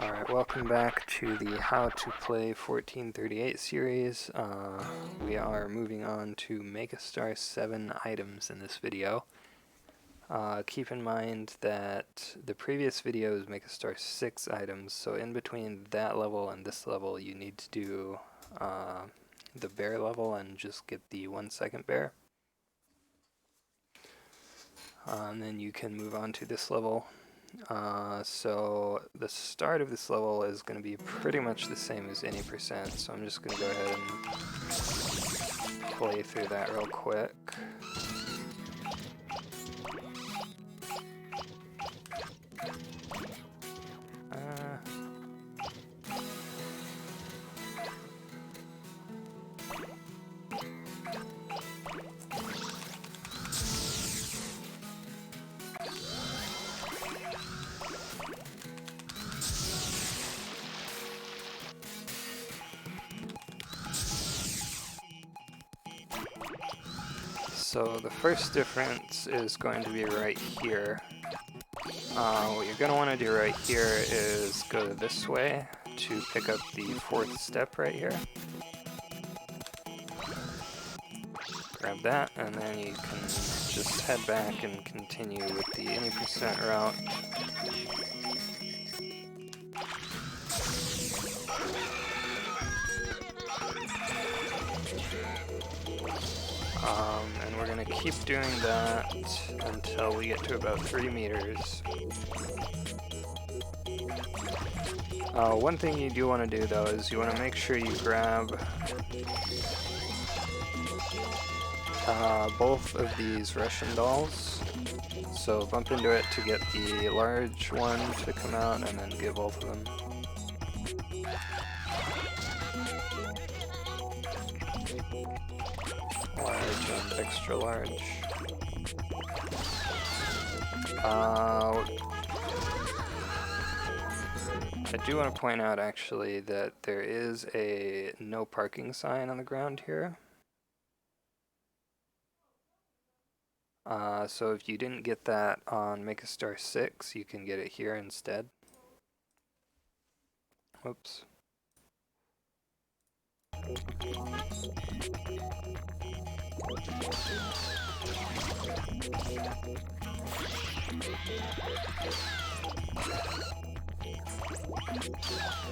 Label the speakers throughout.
Speaker 1: Alright, welcome back to the How to Play 1438 series. We are moving on to make a star 7 items in this video. Keep in mind that the previous video is make a star 6 items, so in between that level and this level you need to do the bear level and just get the 1 second bear. And then you can move on to this level. So the start of this level is going to be pretty much the same as any percent, so I'm just going to go ahead and play through that real quick. So the first difference is going to be right here. What you're going to want to do right here is go this way to pick up the 4th step right here. Grab that, and then you can just head back and continue with the any percent route. And we're going to keep doing that until we get to about 3 meters. One thing you do want to do though is you want to make sure you grab both of these Russian dolls. So bump into it to get the large one to come out and then get both of them. Large and extra large. I do want to point out actually that there is a no parking sign on the ground here. So if you didn't get that on Make a Star 6, you can get it here instead. Whoops.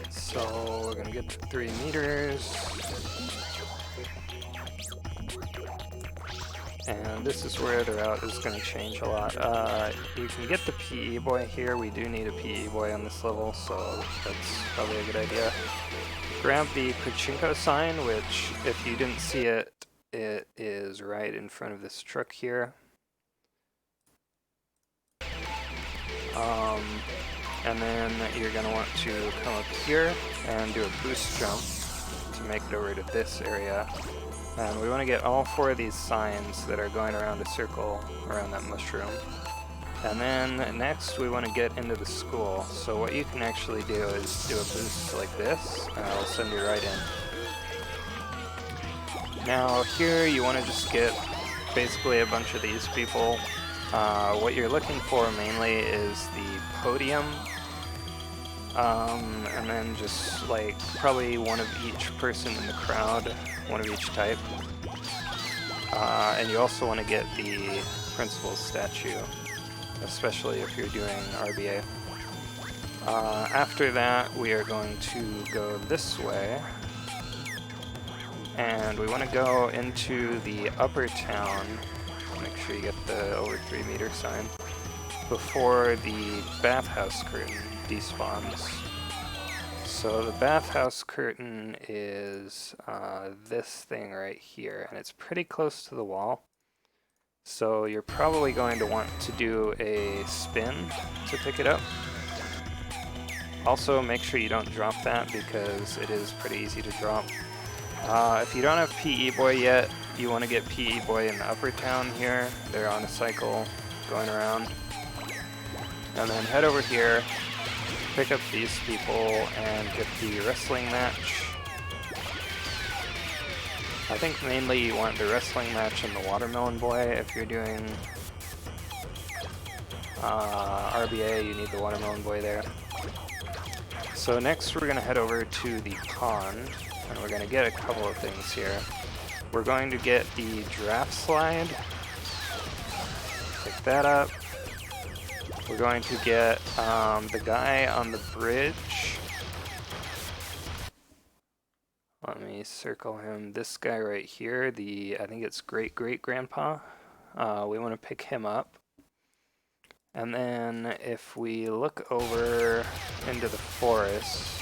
Speaker 1: So we're gonna get to 3 meters. And this is where the route is going to change a lot. You can get the PE boy here. We do need a PE boy on this level, so that's probably a good idea. Grab the pachinko sign, which if you didn't see it, it is right in front of this truck here. And then you're going to want to come up here and do a boost jump to make it over to this area. And we want to get all 4 of these signs that are going around a circle around that mushroom. And then next we want to get into the school. So what you can actually do is do a boost like this, and it'll send you right in. Now here you want to just get basically a bunch of these people. What you're looking for mainly is the podium. And then just like probably one of each person in the crowd, one of each type. And you also want to get the principal's statue, especially if you're doing RBA. After that, we are going to go this way. And we want to go into the upper town. Make sure you get the over 3 meter sign before the bathhouse curtain despawns. So the bathhouse curtain is this thing right here, and it's pretty close to the wall. So you're probably going to want to do a spin to pick it up. Also make sure you don't drop that because it is pretty easy to drop. If you don't have PE Boy yet, you want to get PE Boy in the upper town here. They're on a cycle going around. And then head over here, pick up these people, and get the wrestling match. I think mainly you want the wrestling match and the watermelon boy. If you're doing RBA, you need the watermelon boy there. So next we're going to head over to the pond, and we're going to get a couple of things here. We're going to get the draft slide. Pick that up. We're going to get the guy on the bridge. Let me circle him. This guy right here, I think it's great-great-grandpa. We want to pick him up. And then if we look over into the forest,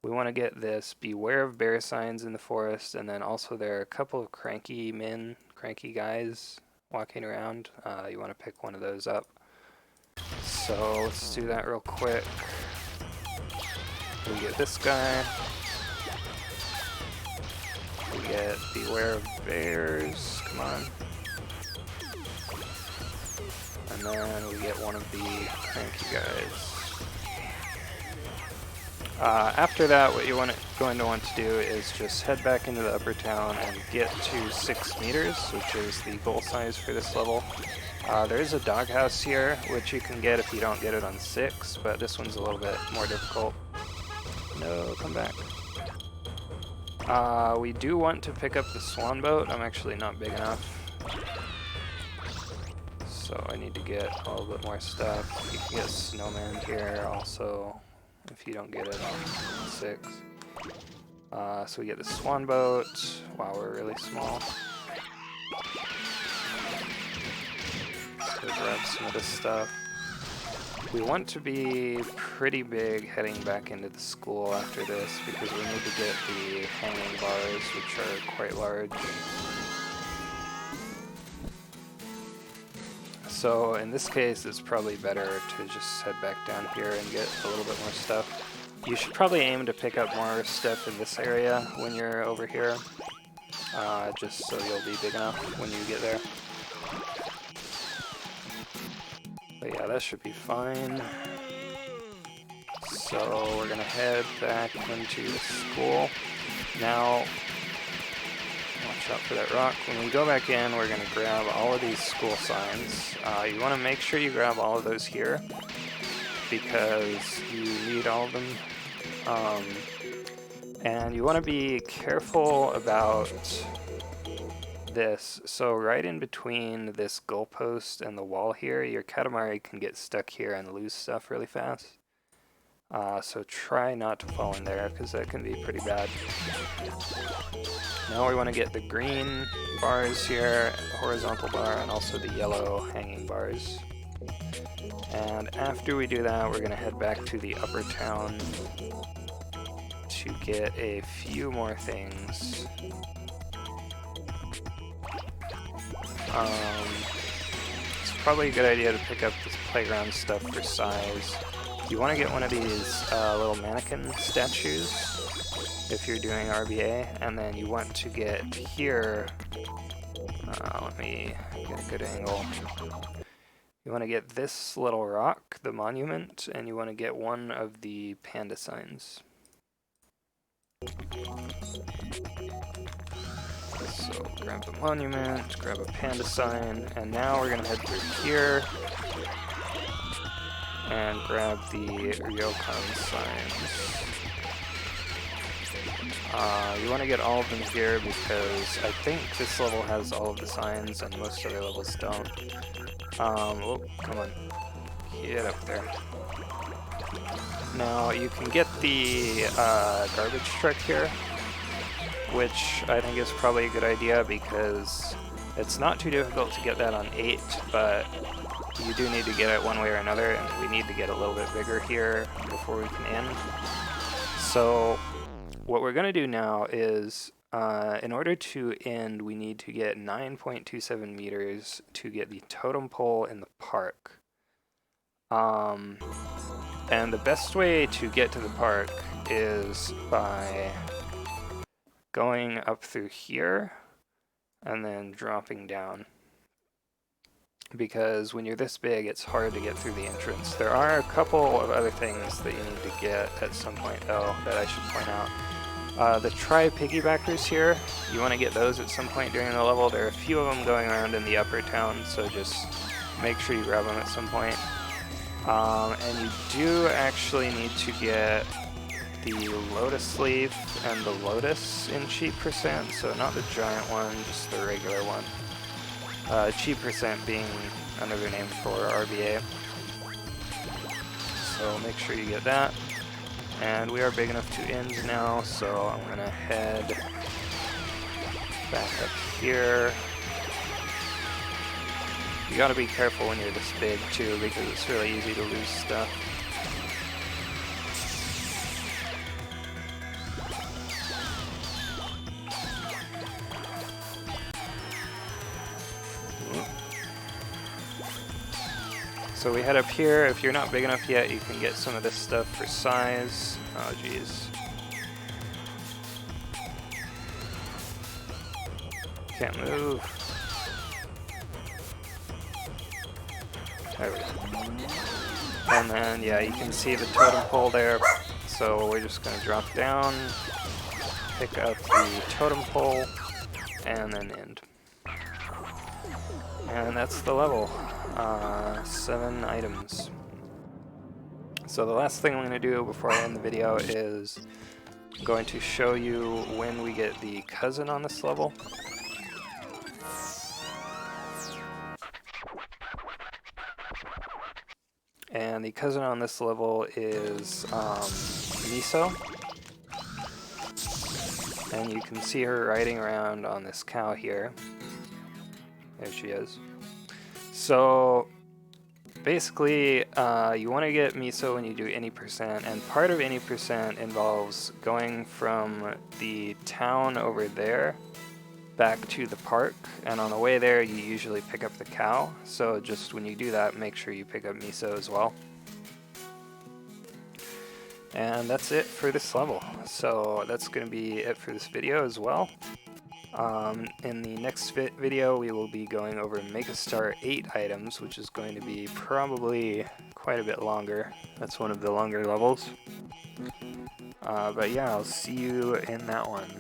Speaker 1: we want to get this. Beware of bear signs in the forest, and then also there are a couple of cranky guys walking around. You want to pick one of those up. So let's do that real quick. We get this guy. We get beware of bears. Come on. And then we get one of the cranky guys. After that, what you're going to want to do is just head back into the upper town and get to 6 meters, which is the goal size for this level. There is a doghouse here, which you can get if you don't get it on 6, but this one's a little bit more difficult. No, come back. We do want to pick up the swan boat. I'm actually not big enough. So I need to get a little bit more stuff. You can get snowman here also, if you don't get it on 6. So we get the swan boat. Wow, we're really small. Let's go grab some of this stuff. We want to be pretty big heading back into the school after this because we need to get the hanging bars, which are quite large. So in this case, it's probably better to just head back down here and get a little bit more stuff. You should probably aim to pick up more stuff in this area when you're over here, just so you'll be big enough when you get there. But yeah, that should be fine. So we're gonna head back into the school. Now, watch out for that rock. When we go back in, we're gonna grab all of these school signs. You wanna make sure you grab all of those here because you need all of them. And you wanna be careful about this. So right in between this goalpost and the wall here, your Katamari can get stuck here and lose stuff really fast. So try not to fall in there because that can be pretty bad. Now we want to get the green bars here, the horizontal bar, and also the yellow hanging bars. And after we do that, we're going to head back to the upper town to get a few more things. It's probably a good idea to pick up this playground stuff for size. You want to get one of these little mannequin statues if you're doing RBA, and then you want to get here, let me get a good angle. You want to get this little rock, the monument, and you want to get one of the panda signs. So grab the monument, grab a panda sign, and now we're going to head through here and grab the ryokan signs. You want to get all of them here because I think this level has all of the signs and most other levels don't. Oh, come on. Get up there. Now you can get the garbage truck here, which I think is probably a good idea because it's not too difficult to get that on 8, but you do need to get it one way or another, and we need to get a little bit bigger here before we can end. So what we're going to do now is, in order to end, we need to get 9.27 meters to get the totem pole in the park. And the best way to get to the park is by going up through here and then dropping down. Because when you're this big, it's hard to get through the entrance. There are a couple of other things that you need to get at some point, though, that I should point out. The tri-piggybackers here, you want to get those at some point during the level. There are a few of them going around in the upper town, so just make sure you grab them at some point. And you do actually need to get the lotus leaf and the lotus in cheat percent, so not the giant one, just the regular one. Cheat percent being another name for RBA. So make sure you get that. And we are big enough to end now, so I'm gonna head back up here. You gotta be careful when you're this big too, because it's really easy to lose stuff. So we head up here. If you're not big enough yet, you can get some of this stuff for size. Oh geez. Can't move. There we go. And then, yeah, you can see the totem pole there. So we're just going to drop down, pick up the totem pole, and then end. And that's the level. 7 items. So the last thing I'm going to do before I end the video is I'm going to show you when we get the cousin on this level. And the cousin on this level is Miso. And you can see her riding around on this cow here. There she is. So basically, you want to get Miso when you do any percent, and part of any percent involves going from the town over there back to the park, and on the way there you usually pick up the cow, so just when you do that, make sure you pick up Miso as well. And that's it for this level. So that's going to be it for this video as well. In the next video we will be going over Megastar 8 items, which is going to be probably quite a bit longer. That's one of the longer levels. But yeah, I'll see you in that one.